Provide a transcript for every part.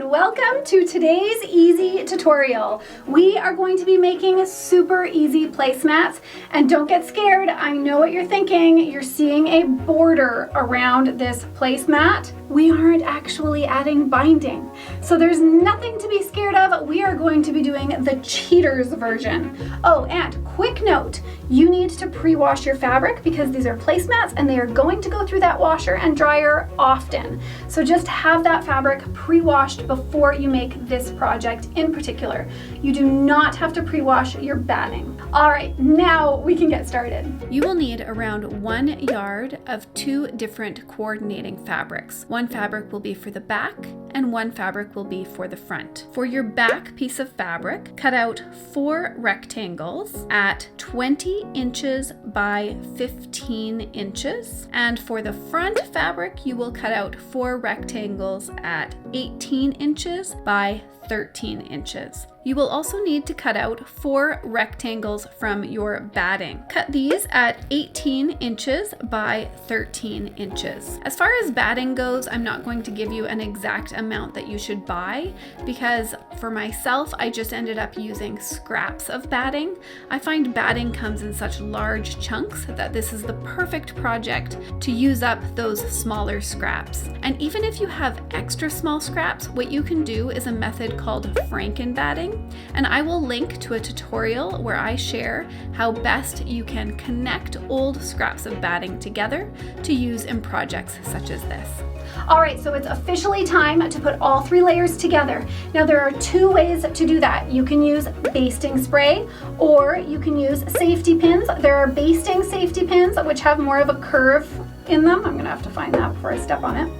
and welcome to today's easy tutorial. We are going to be making super easy placemats, and don't get scared. I know what you're thinking. You're seeing a border around this placemat. We aren't actually adding binding, so there's nothing to be scared of. We are going to be doing the cheaters version. Oh, and quick note, you need to pre-wash your fabric because these are placemats and they are going to go through that washer and dryer often. So just have that fabric pre-washed before you make this project in particular. You do not have to pre-wash your batting. All right, now we can get started. You will need around 1 yard of 2 different coordinating fabrics. One fabric will be for the back and one fabric will be for the front. For your back piece of fabric, cut out 4 rectangles at 20 inches by 15 inches. And for the front fabric, you will cut out 4 rectangles at 18 inches by 13 inches. You will also need to cut out 4 rectangles from your batting. Cut these at 18 inches by 13 inches. As far as batting goes, I'm not going to give you an exact amount that you should buy because for myself, I just ended up using scraps of batting. I find batting comes in such large chunks that this is the perfect project to use up those smaller scraps. And even if you have extra small scraps, what you can do is a method called Franken batting. And I will link to a tutorial where I share how best you can connect old scraps of batting together to use in projects such as this. All right, so it's officially time to put all 3 layers together. Now there are 2 ways to do that. You can use basting spray or you can use safety pins. There are basting safety pins which have more of a curve in them. I'm gonna have to find that before I step on it.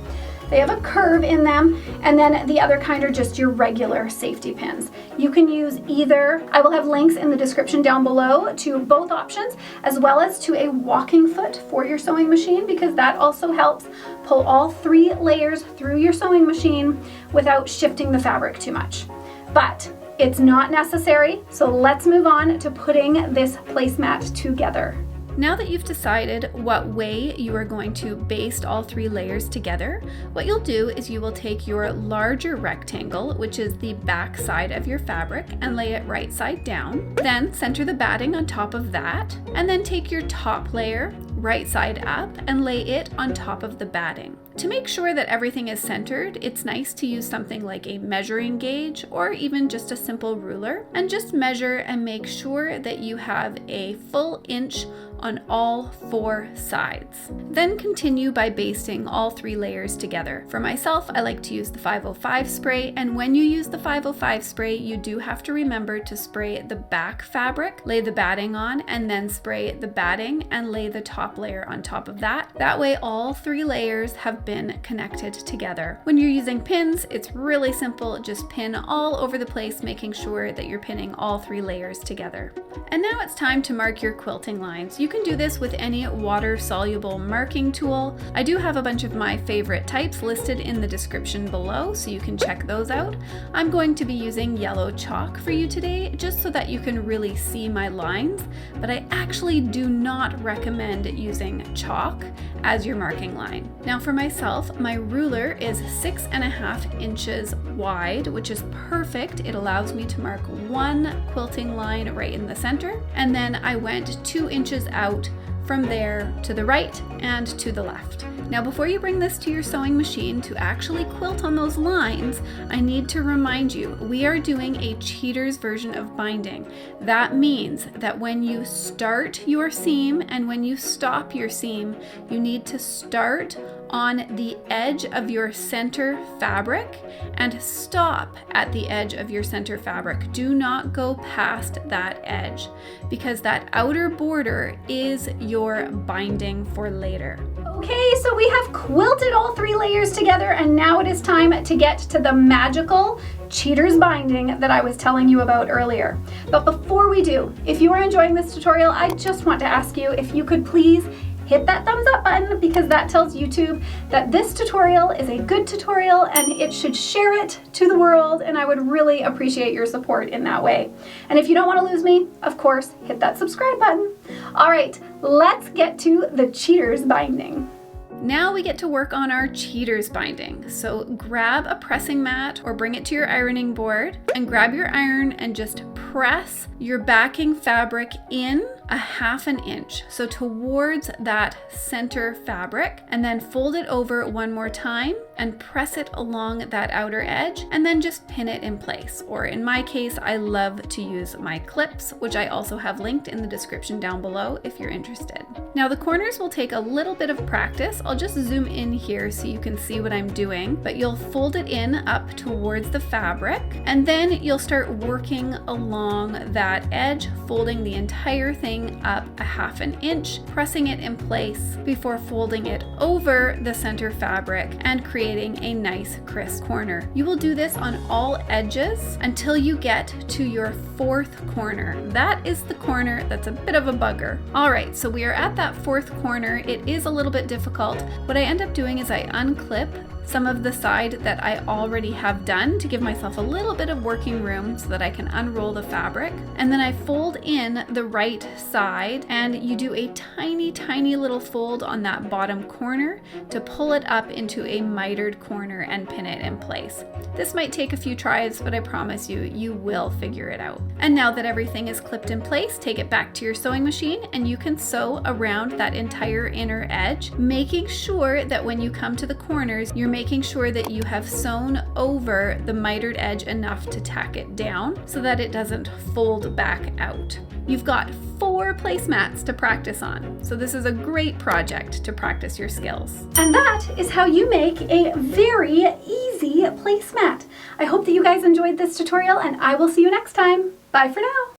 They have a curve in them, and then the other kind are just your regular safety pins. You can use either. I will have links in the description down below to both options, as well as to a walking foot for your sewing machine, because that also helps pull all 3 layers through your sewing machine without shifting the fabric too much. But it's not necessary, so let's move on to putting this placemat together. Now that you've decided what way you are going to baste all 3 layers together, what you'll do is you will take your larger rectangle, which is the back side of your fabric, and lay it right side down. Then center the batting on top of that, and then take your top layer right side up and lay it on top of the batting. To make sure that everything is centered, it's nice to use something like a measuring gauge or even just a simple ruler, and just measure and make sure that you have a full inch on all 4 sides. Then continue by basting all 3 layers together. For myself, I like to use the 505 spray, and when you use the 505 spray, you do have to remember to spray the back fabric, lay the batting on, and then spray the batting and lay the top layer on top of that. That way all 3 layers have been connected together. When you're using pins, it's really simple. Just pin all over the place, making sure that you're pinning all 3 layers together. And now it's time to mark your quilting lines. You can do this with any water-soluble marking tool. I do have a bunch of my favorite types listed in the description below, so you can check those out. I'm going to be using yellow chalk for you today, just so that you can really see my lines, but I actually do not recommend using chalk as your marking line. Now for myself, my ruler is 6.5 inches wide, which is perfect. It allows me to mark 1 quilting line right in the center, and then I went 2 inches out from there to the right and to the left. Now before you bring this to your sewing machine to actually quilt on those lines, I need to remind you, we are doing a cheater's version of binding. That means that when you start your seam and when you stop your seam, you need to start on the edge of your center fabric and stop at the edge of your center fabric. Do not go past that edge because that outer border is your binding for later. Okay, so we have quilted all 3 layers together, and now it is time to get to the magical cheater's binding that I was telling you about earlier. But before we do, if you are enjoying this tutorial, I just want to ask you if you could please hit that thumbs up button, because that tells YouTube that this tutorial is a good tutorial and it should share it to the world, and I would really appreciate your support in that way. And if you don't want to lose me, of course, hit that subscribe button. All right, let's get to the cheater's binding. Now we get to work on our cheaters binding. So grab a pressing mat or bring it to your ironing board and grab your iron and just press your backing fabric in a 1/2 inch. So towards that center fabric, and then fold it over one more time and press it along that outer edge, and then just pin it in place. Or in my case, I love to use my clips, which I also have linked in the description down below if you're interested. Now the corners will take a little bit of practice. I'll just zoom in here so you can see what I'm doing, but you'll fold it in up towards the fabric, and then you'll start working along that edge, folding the entire thing up a 1/2 inch, pressing it in place before folding it over the center fabric and creating a nice crisp corner. You will do this on all edges until you get to your 4th corner. That is the corner that's a bit of a bugger. All right, so we are at that 4th corner. It is a little bit difficult. What I end up doing is I unclip some of the side that I already have done to give myself a little bit of working room so that I can unroll the fabric. And then I fold in the right side, and you do a tiny little fold on that bottom corner to pull it up into a mitered corner and pin it in place. This might take a few tries, but I promise you, you will figure it out. And now that everything is clipped in place, take it back to your sewing machine and you can sew around that entire inner edge, making sure that when you come to the corners, you're making sure that you have sewn over the mitered edge enough to tack it down so that it doesn't fold back out. You've got 4 placemats to practice on, so this is a great project to practice your skills. And that is how you make a very easy placemat. I hope that you guys enjoyed this tutorial, and I will see you next time. Bye for now.